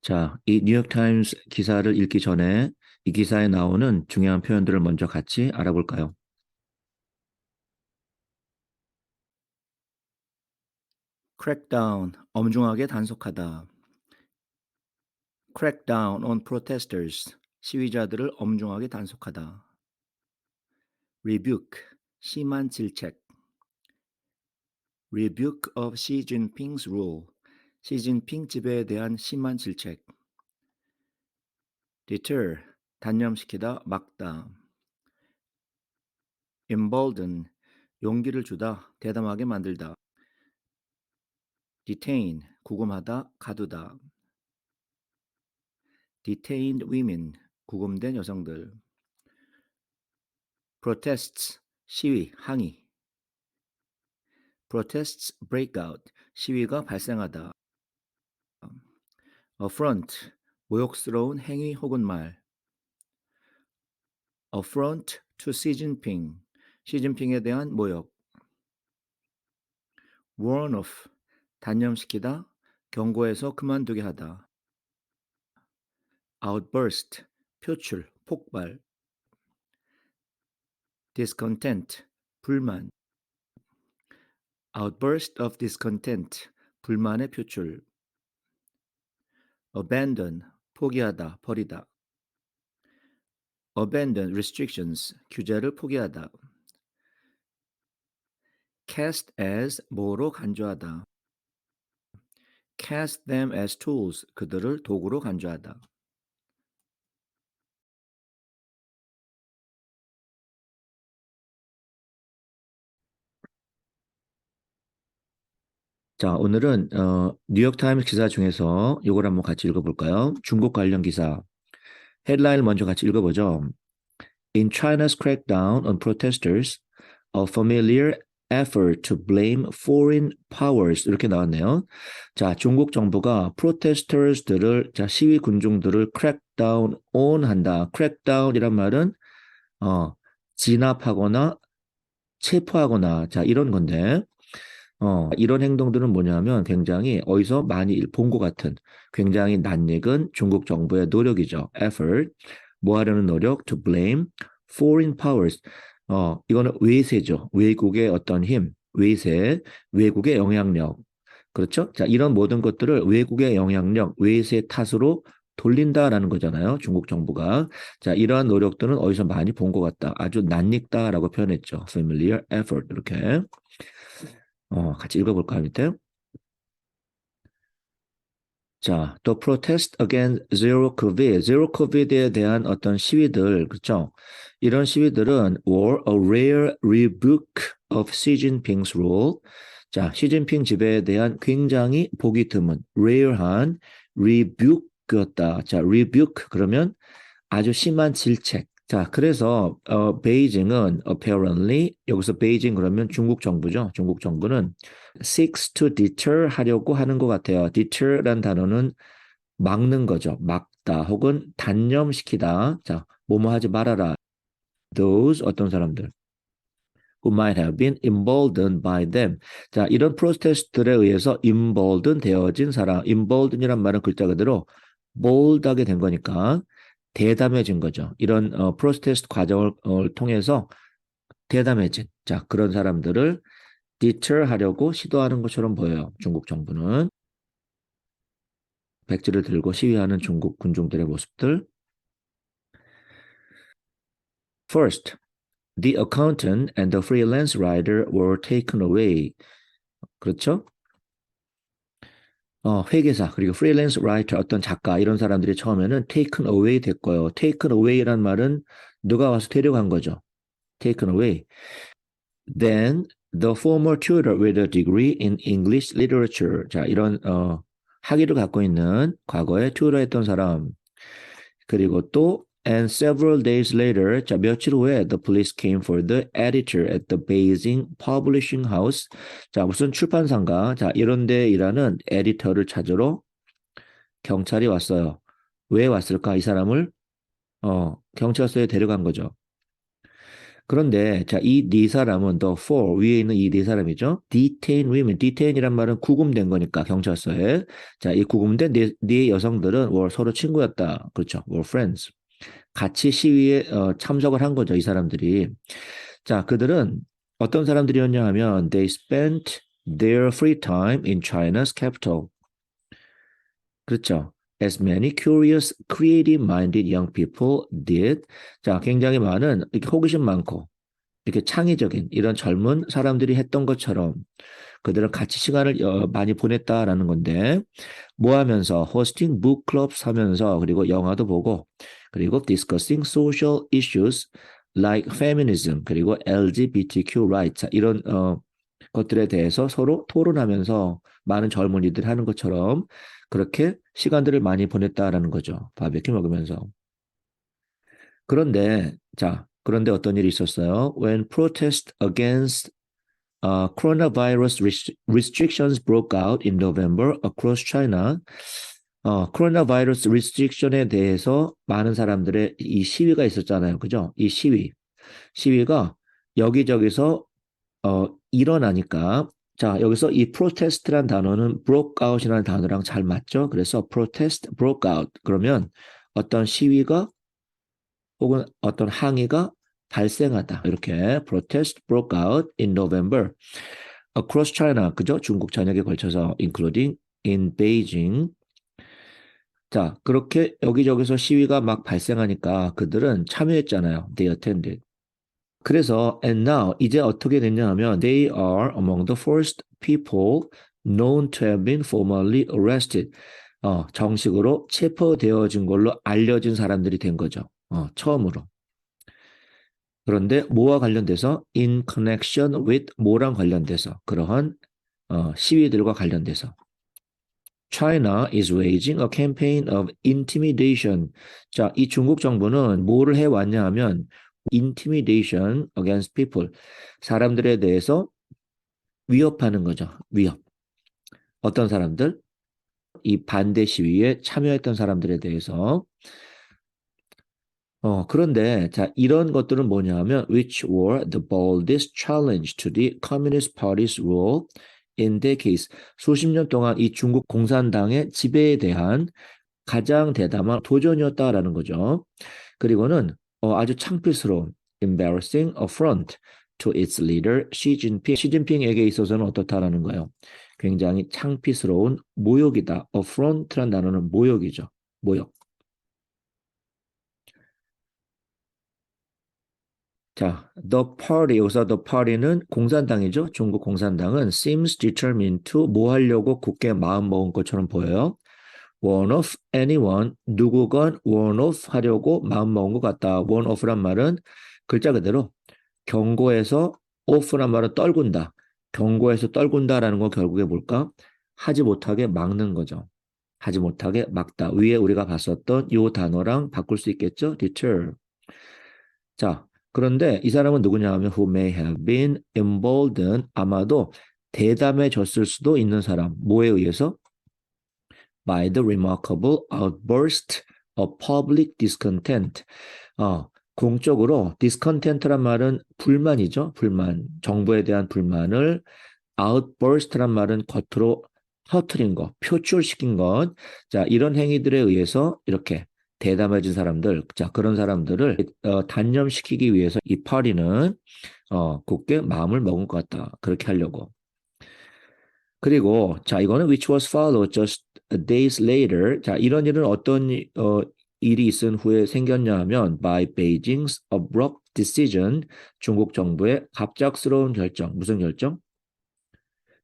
자, 이 뉴욕타임스 기사를 읽기 전에 이 기사에 나오는 중요한 표현들을 먼저 같이 알아볼까요? crackdown, 엄중하게 단속하다. crackdown on protesters, 시위자들을 엄중하게 단속하다. rebuke, 심한 질책. rebuke of Xi Jinping's rule, 시진핑 지배에 대한 심한 질책. deter, 단념시키다, 막다. embolden, 용기를 주다, 대담하게 만들다. detain, 구금하다, 가두다. detained women, 구금된 여성들. protests, 시위, 항의. protests break out, 시위가 발생하다. affront, 모욕스러운 행위 혹은 말. affront to Xi Jinping, 시진핑에 대한 모욕. warn off, 단념시키다, 경고해서 그만두게 하다. outburst, 표출, 폭발. discontent, 불만. outburst of discontent, 불만의 표출. abandon, 포기하다, 버리다. abandon restrictions, 규제를 포기하다. cast as, 뭐로 간주하다. cast them as tools, 그들을 도구로 간주하다. 자, 오늘은 뉴욕타임스 기사 중에서 이걸 한번 같이 읽어볼까요? 중국 관련 기사. 헤드라인을 먼저 같이 읽어보죠. In China's crackdown on protesters, a familiar effort to blame foreign powers 이렇게 나왔네요. 자, 중국 정부가 protesters들을 시위 군중들을 crackdown on 한다. crackdown이란 말은 진압하거나 체포하거나 이런 건데 이런 행동들은 뭐냐면 굉장히 어디서 많이 본 것 같은 굉장히 낯익은 중국 정부의 노력이죠. effort. 뭐 하려는 노력? to blame foreign powers. 이거는 외세죠. 외국의 어떤 힘, 외세, 외국의 영향력. 그렇죠? 자, 이런 모든 것들을 외국의 영향력, 외세 탓으로 돌린다라는 거잖아요. 중국 정부가. 자, 이러한 노력들은 어디서 많이 본 것 같다. 아주 낯익다라고 표현했죠. familiar effort. 이렇게. 같이 읽어볼까요, 밑에? 자, 또 protest against zero COVID, zero COVID에 대한 어떤 시위들, 그렇죠? 이런 시위들은 were a rare rebuke of Xi Jinping's rule. 자, 시진핑 지배에 대한 굉장히 보기 드문, rare한 rebuke였다. 자, rebuke 그러면 아주 심한 질책. 자, 그래서 베이징은 apparently 여기서 베이징 그러면 중국 정부죠. 중국 정부는 seeks to deter 하려고 하는 것 같아요. deter란 단어는 막는 거죠. 막다 혹은 단념시키다. 자, 뭐뭐 하지 말아라. those 어떤 사람들 who might have been emboldened by them. 자, 이런 프로테스트들에 의해서 emboldened 되어진 사람. embolden이란 말은 글자 그대로 bold하게 된 거니까 대담해진 거죠. 이런 프로테스트 과정을 통해서 대담해진 그런 사람들을 deter 하려고 시도하는 것처럼 보여요. 중국 정부는. 백지를 들고 시위하는 중국 군중들의 모습들. First, the accountant and the freelance writer were taken away. 그렇죠? 회계사 그리고 프리랜서 라이터 어떤 작가 이런 사람들이 처음에는 taken away 됐고요. taken away란 말은 누가 와서 데려간 거죠. taken away. Then the former tutor with a degree in English literature. 자, 이런 학위를 갖고 있는 과거에 튜터했던 사람. 그리고 또 and several days later, 자, 며칠 후에 the police came for the editor at the Beijing Publishing House. 자, 무슨 출판사인가? 자, 이런 데 일하는 에디터를 찾으러 경찰이 왔어요. 왜 왔을까? 이 사람을 경찰서에 데려간 거죠. 그런데 자, 이 네 사람은 the four 위에 있는 이 네 사람이죠. detain women. detain이란 말은 구금된 거니까 경찰서에. 자, 이 구금된 네 여성들은 were 서로 친구였다. 그렇죠. were friends. 같이 시위에 참석을 한 거죠. 이 사람들이. 자, 그들은 어떤 사람들이었냐 하면 they spent their free time in China's capital. 그렇죠. As many curious, creative-minded young people did. 자, 굉장히 많은 이렇게 호기심 많고 이렇게 창의적인 이런 젊은 사람들이 했던 것처럼 그들은 같이 시간을 많이 보냈다라는 건데 뭐 하면서 hosting book clubs 하면서 그리고 영화도 보고 그리고 discussing social issues like feminism 그리고 LGBTQ rights 이런 것들에 대해서 서로 토론하면서 많은 젊은이들이 하는 것처럼 그렇게 시간들을 많이 보냈다라는 거죠. 바베큐 먹으면서. 그런데 자, 그런데 어떤 일이 있었어요? When protest against coronavirus restrictions broke out in November across China. 코로나 바이러스 리스트릭션에 대해서 많은 사람들의 이 시위가 있었잖아요. 그죠? 이 시위가 여기저기서 일어나니까 자, 여기서 이 protest란 단어는 broke out이라는 단어랑 잘 맞죠? 그래서 protest broke out 그러면 어떤 시위가 혹은 어떤 항의가 발생하다. 이렇게 protest broke out in November across China. 그죠? 중국 전역에 걸쳐서 including in Beijing. 자, 그렇게 여기저기서 시위가 막 발생하니까 그들은 참여했잖아요. They attended. 그래서 and now 이제 어떻게 됐냐 하면 they are among the first people known to have been formally arrested. 정식으로 체포되어진 걸로 알려진 사람들이 된 거죠. 처음으로. 그런데 뭐와 관련돼서 in connection with 뭐랑 관련돼서 그러한 시위들과 관련돼서 China is waging a campaign of intimidation. 자, 이 중국 정부는 뭐를 해왔냐 하면 intimidation against people. 사람들에 대해서 위협하는 거죠. 위협. 어떤 사람들? 이 반대 시위에 참여했던 사람들에 대해서 그런데 자 이런 것들은 뭐냐 하면 which were the boldest challenge to the Communist Party's rule in decades. 수십 년 동안 이 중국 공산당의 지배에 대한 가장 대담한 도전이었다라는 거죠. 그리고는 아주 창피스러운 embarrassing affront to its leader 시 진핑. 시 진핑에게 있어서는 어떻다라는 거예요. 굉장히 창피스러운 모욕이다. affront란 단어는 모욕이죠. 모욕. 자, the party, 여기서 the party는 공산당이죠. 중국 공산당은 seems determined to 뭐 하려고 굳게 마음 먹은 것처럼 보여요. warn off anyone, 누구건 warn off 하려고 마음 먹은 것 같다. warn off란 말은 글자 그대로 경고해서 off란 말은 떨군다. 경고해서 떨군다라는 거 결국에 뭘까? 하지 못하게 막는 거죠. 하지 못하게 막다. 위에 우리가 봤었던 요 단어랑 바꿀 수 있겠죠? deter. 자, 그런데 이 사람은 누구냐 하면 who may have been emboldened 아마도 대담해졌을 수도 있는 사람. 뭐에 의해서? by the remarkable outburst of public discontent. 공적으로 discontent란 말은 불만이죠. 불만. 정부에 대한 불만을 outburst란 말은 겉으로 터트린 것, 표출시킨 것. 자, 이런 행위들에 의해서 이렇게 대담해진 사람들, 자, 그런 사람들을 단념시키기 위해서 이 파리는 굳게 마음을 먹은 것 같다. 그렇게 하려고. 그리고 자, 이거는 which was followed just days later. 자, 이런 일은 어떤 일이 있은 후에 생겼냐 하면 by Beijing's abrupt decision. 중국 정부의 갑작스러운 결정. 무슨 결정?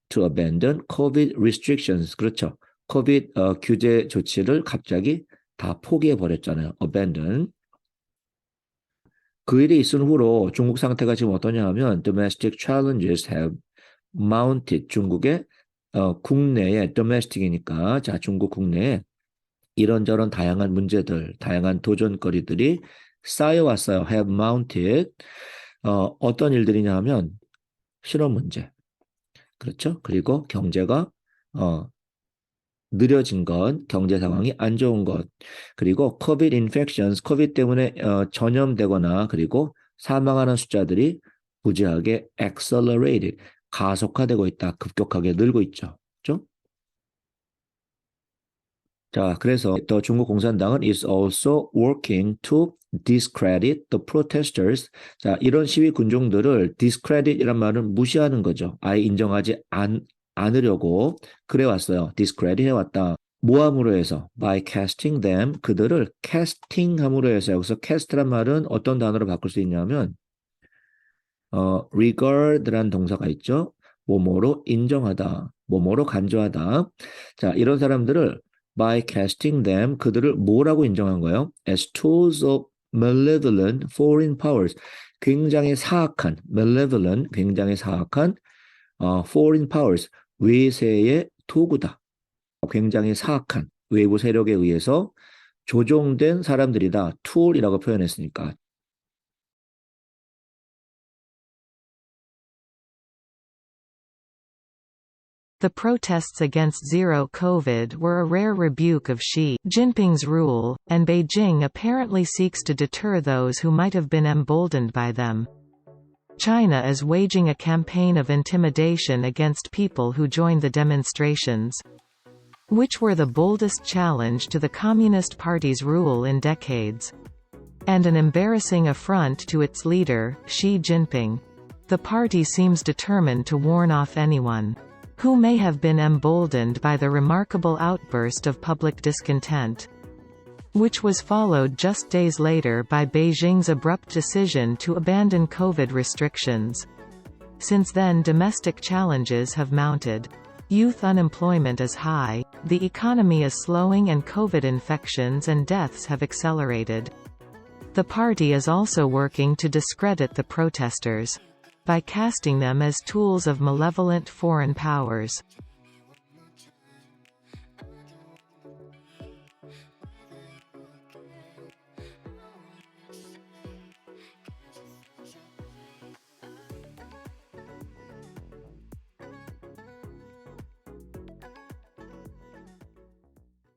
To abandon COVID restrictions. 그렇죠. COVID 규제 조치를 갑자기 다 포기해 버렸잖아요. abandon. 그 일이 있은 후로 중국 상태가 지금 어떠냐 하면 domestic challenges have mounted. 중국의 국내에 domestic이니까 자 중국 국내에 이런저런 다양한 문제들, 다양한 도전거리들이 쌓여왔어요. have mounted. 어떤 일들이냐 하면 실업 문제. 그렇죠? 그리고 경제가 느려진 것, 경제 상황이 안 좋은 것, 그리고 COVID infections, COVID 때문에 전염되거나 그리고 사망하는 숫자들이 부지하게 accelerated, 가속화되고 있다. 급격하게 늘고 있죠. 그렇죠? 자, 그래서 또 중국 공산당은 is also working to discredit the protesters. 자, 이런 시위 군중들을 discredit이란 말은 무시하는 거죠. 아예 인정하지 않으려고 그래 왔어요. discredit 해왔다. 모함으로 해서 by casting them, 그들을 casting함으로 해서, 여기서 cast란 말은 어떤 단어로 바꿀 수 있냐면 regard란 동사가 있죠. 뭐뭐로 인정하다, 뭐뭐로 간주하다. 자, 이런 사람들을 by casting them, 그들을 뭐라고 인정한 거예요? as tools of malevolent foreign powers, 굉장히 사악한, malevolent, 굉장히 사악한 foreign powers, 외세의 도구다. 굉장히 사악한 외부 세력에 의해서 조종된 사람들이다. 툴이라고 표현했으니까. The protests against Zero COVID were a rare rebuke of Xi Jinping's rule, and Beijing apparently seeks to deter those who might have been emboldened by them. China is waging a campaign of intimidation against people who join the demonstrations, which were the boldest challenge to the Communist Party's rule in decades, and an embarrassing affront to its leader, Xi Jinping. The party seems determined to warn off anyone who may have been emboldened by the remarkable outburst of public discontent, which was followed just days later by Beijing's abrupt decision to abandon COVID restrictions. Since then, domestic challenges have mounted. Youth unemployment is high, the economy is slowing, and COVID infections and deaths have accelerated. The party is also working to discredit the protesters by casting them as tools of malevolent foreign powers.